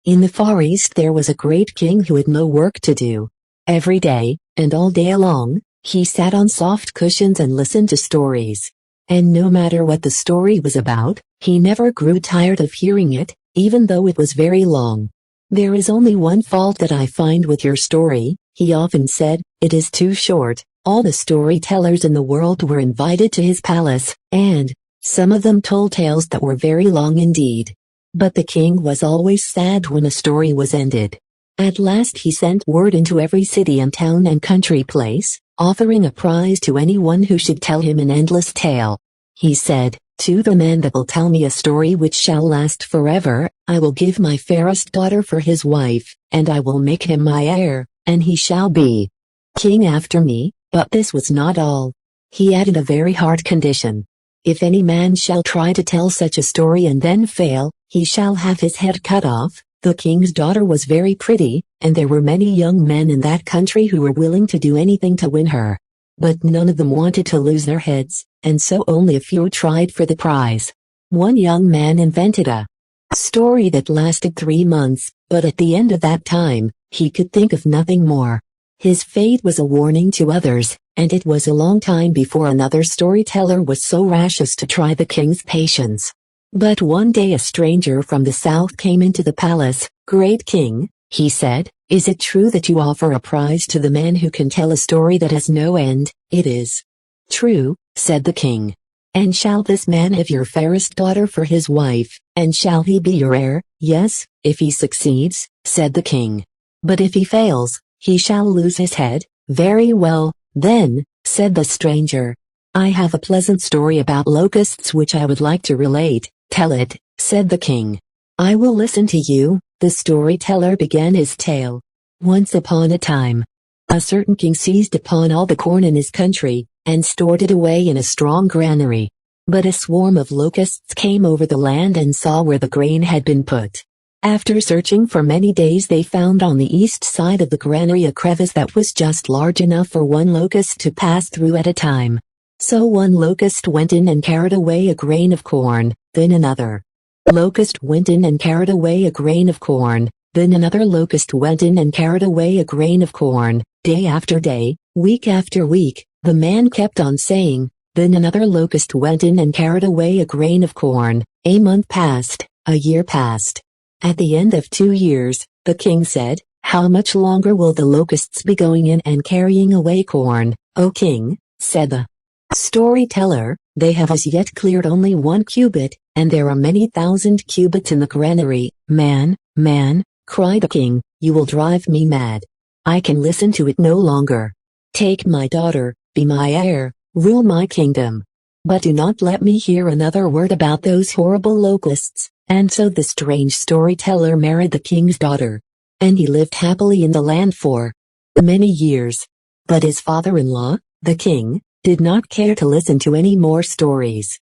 In the Far East there was a great king who had no work to do. Every day, and all day long, he sat on soft cushions and listened to stories. And no matter what the story was about, he never grew tired of hearing it, even though it was very long. "There is only one fault that I find with your story," he often said, "it is too short." All the storytellers in the world were invited to his palace, and some of them told tales that were very long indeed. But the king was always sad when a story was ended. At last he sent word into every city and town and country place, offering a prize to anyone who should tell him an endless tale. He said, "To the man that will tell me a story which shall last forever, I will give my fairest daughter for his wife, and I will make him my heir, and he shall be king after me." But this was not all. He added a very hard condition. "If any man shall try to tell such a story and then fail, he shall have his head cut off." The king's daughter was very pretty, and there were many young men in that country who were willing to do anything to win her. But none of them wanted to lose their heads, and so only a few tried for the prize. One young man invented a story that lasted 3 months, but at the end of that time, he could think of nothing more. His fate was a warning to others, and it was a long time before another storyteller was so rash as to try the king's patience. But one day a stranger from the south came into the palace. "Great king," he said, "is it true that you offer a prize to the man who can tell a story that has no end?" "It is true," said the king. "And shall this man have your fairest daughter for his wife, and shall he be your heir?" "Yes, if he succeeds," said the king. "But if he fails, he shall lose his head." "Very well, then," said the stranger. "I have a pleasant story about locusts which I would like to relate." "Tell it," said the king. "I will listen to you." The storyteller began his tale. Once upon a time, a certain king seized upon all the corn in his country, and stored it away in a strong granary. But a swarm of locusts came over the land and saw where the grain had been put. After searching for many days they found on the east side of the granary a crevice that was just large enough for one locust to pass through at a time. So one locust went in and carried away a grain of corn, then another locust went in and carried away a grain of corn, then another locust went in and carried away a grain of corn. Day after day, week after week, the man kept on saying, then another locust went in and carried away a grain of corn. A month passed, a year passed. At the end of 2 years, the king said, "How much longer will the locusts be going in and carrying away corn?" "O king," said the storyteller, "they have as yet cleared only 1 cubit, and there are many thousand cubits in the granary." "Man, man," cried the king, "you will drive me mad. I can listen to it no longer. Take my daughter, be my heir, rule my kingdom. But do not let me hear another word about those horrible locusts." And so the strange storyteller married the king's daughter. And he lived happily in the land for many years. But his father-in-law, the king, did not care to listen to any more stories.